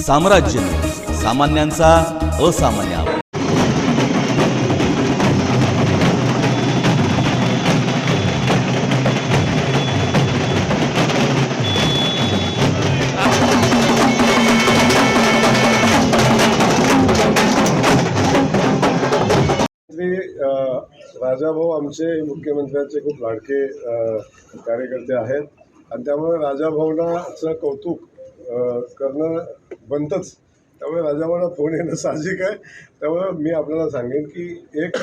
साम्राज्य सामान्यांचा असामान्य आवाज। राजाभाऊ आमचे मुख्यमंत्र्यांचे खूप लाडके कार्यकर्ते आहेत आणि त्यामुळे राजाभाऊंचं कौतुक करणं बनतंच। त्यामुळे राजाभाऊंना फोन येणं साहजिक आहे। त्यामुळे मी आपल्याला सांगेन की एक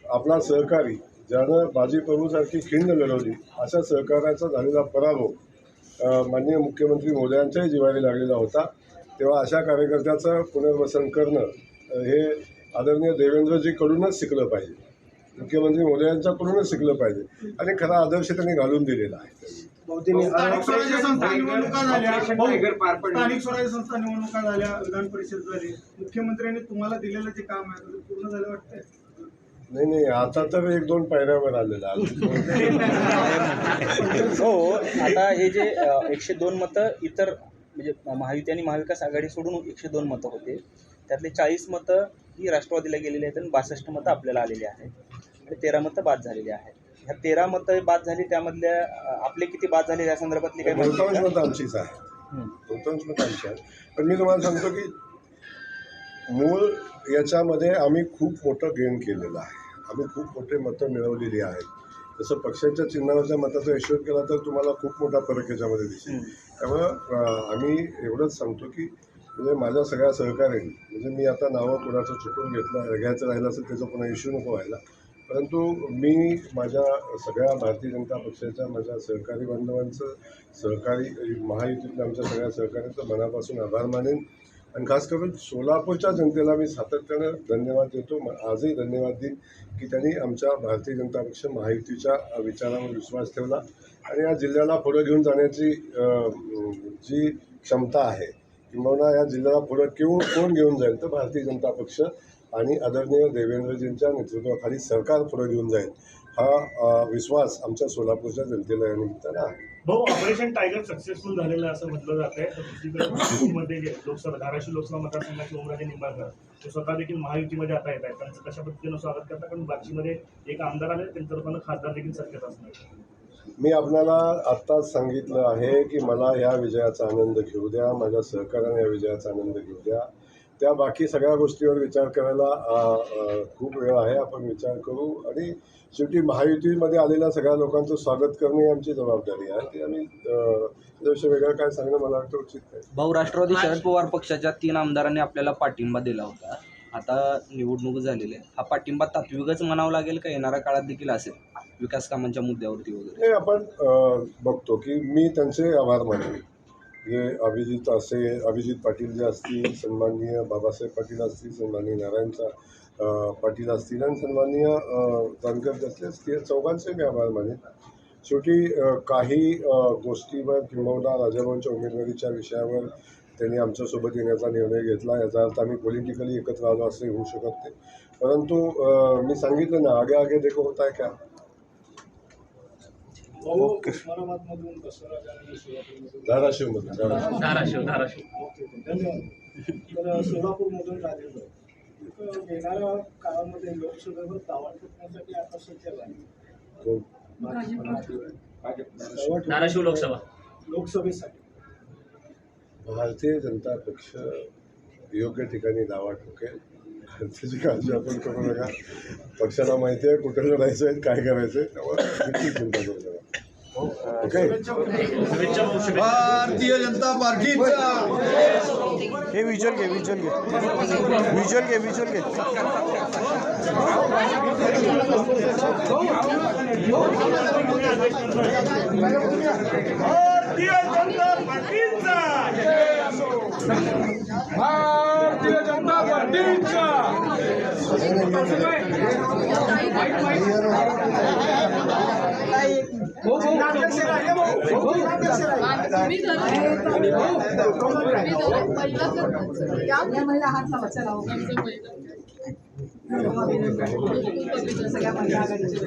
आपला सहकारी ज्यानं बाजी प्रभूसारखी खिंड लढवली अशा सहकार्याचा झालेला पराभव माननीय मुख्यमंत्री मोदयांच्याही जिव्हारी लागलेला होता। तेव्हा अशा कार्यकर्त्याचं पुनर्वसन करणं हे आदरणीय देवेंद्रजीकडूनच शिकलं पाहिजे, मुख्यमंत्री मोदयांच्याकडूनच शिकलं पाहिजे आणि खरा आदर्श त्यांनी घालून दिलेला आहे। स्थानिक स्वराज्य संस्था निवडणुका झाल्या, विधान परिषद झाली, मुख्यमंत्र्यांनी तुम्हाला दिलेलं जे काम आहे ते पूर्ण झालं वाटतंय? नाही, आता तर 1-2 पायऱ्यावर आलेला हो। आता हे जे 102 मतं इतर म्हणजे महायुती आणि महाविकास आघाडी सोडून 102 मतं होते, त्यातले 40 मतं ही राष्ट्रवादीला गेलेली आहेत आणि 62 मतं आपल्याला आलेली आहेत आणि 13 मतं बाद झालेली आहेत। ह्या 13 मतं बाद झाली, त्यामधल्या आपले किती बाद झाले या संदर्भातली काही बहुतांश मतं आमचीच आहे, बहुतांश मतं आमची आहेत। पण मी तुम्हाला सांगतो की मूळ याच्यामध्ये आम्ही खूप मोठं गेन केलेलं आहे, आम्ही खूप मोठे मतं मिळवलेली आहेत। जसं पक्षाच्या चिन्हावरच्या मताचा हिशोब केला तर तुम्हाला खूप मोठा फरक याच्यामध्ये दिसेल। त्यामुळं आम्ही एवढंच सांगतो की म्हणजे माझ्या सगळ्या सहकार्यांनी, म्हणजे मी आता नावं कोणाचं चुकून घ्यायचं राहिलं असेल त्याचा पुन्हा इश्यू नको व्हायला, परंतु मी माझ्या सगळ्या भारतीय जनता पक्षाच्या माझ्या सहकारी बांधवांचं, सहकारी महायुतीतल्या आमच्या सगळ्या सहकाऱ्यांचं मनापासून आभार मानेन आणि खास करून सोलापूरच्या जनतेला मी सातत्यानं धन्यवाद देतो। आजही धन्यवाद देईन की त्यांनी आमच्या भारतीय जनता पक्ष महायुतीच्या विचारावर विश्वास ठेवला आणि या जिल्ह्याला पुढे घेऊन जाण्याची जी क्षमता आहे किंवा या जिल्ह्याला पुढं कोण घेऊन जाईल तर भारतीय जनता पक्ष आणि आदरणीय देवेंद्रजींच्या नेतृत्वाखाली सरकार पुढे घेऊन जाईल हा विश्वास आमच्या सोलापूरच्या जनतेला या निमित्तानं आहे। भाऊ, ऑपरेशन टायगर सक्सेसफुल झालेलं असं म्हटलं जात आहे। तर दुसरीकडे नागपूरमध्ये लोकसभा धाराशिव लोकसभा मतदारसंघाचे ओमराजे निंबाळकर ते स्वतः देखील महायुतीमध्ये आता येत आहेत, त्यांचं कशा पद्धतीनं स्वागत करतात? कारण बार्शीमध्ये एक आमदार आले, त्यांच्या रूपानं खासदार देखील शक्यता असणार। मी आपल्याला आत्ताच सांगितलं आहे की मला या विजयाचा आनंद घेऊ द्या, माझ्या सहकार्याने या विजयाचा आनंद घेऊ द्या। त्या बाकी सगळ्या गोष्टीवर विचार करायला खूप वेळ आहे, आपण विचार करू आणि शेवटी महायुतीमध्ये आलेल्या सगळ्या लोकांचं स्वागत करणे आमची जबाबदारी आहे। ती आम्ही त्याविषयी वेगळं काय सांगणं मला वाटतं उचित नाही। भाऊ, राष्ट्रवादी शरद पवार पक्षाच्या 3 आमदारांनी आपल्याला पाठिंबा दिला होता, आता निवडणूक झालेली आहे, हा पाठिंबा तात्विकच म्हणावं लागेल का येणाऱ्या काळात देखील असेल विकास कामांच्या मुद्द्यावरती वगैरे? नाही, आपण बघतो की मी त्यांचे आभार मानेन। जे अभिजित पाटील जे असतील, सन्माननीय बाबासाहेब पाटील असतील, सन्माननीय नारायण पाटील असतील आणि सन्माननीय जानकर असतील, चौघांचे मी आभार मानेन। शेवटी काही गोष्टीवर किंबहुना राजाभाऊंच्या उमेदवारीच्या विषयावर त्यांनी आमच्यासोबत येण्याचा निर्णय घेतला, याचा अर्थ आम्ही पॉलिटिकली एकत्र आलो असंही होऊ शकत नाही, परंतु मी सांगितलं ना, आगे आगे देखो होता है क्या। धाराशिवमधून तर सोलापूरमधून राजेंद्र येणाऱ्या काळामध्ये लोकसभेवर दावा ठोकण्यासाठी आता सज्ज आहे धाराशिव लोकसभेसाठी भारतीय जनता पक्ष योग्य ठिकाणी दावा ठोकेल, त्याची काळजी आपण करू नका। पक्षाला माहिती आहे कुठे लढायचं आहे, काय करायचं आहे, त्यामुळे चिंता करू नका। ओके, भारतीय जनता पार्टीचा हे विजन घे भारतीय जनता पार्टीचा महिला हात लावा, चला सगळ्या महिला आघाडीच्या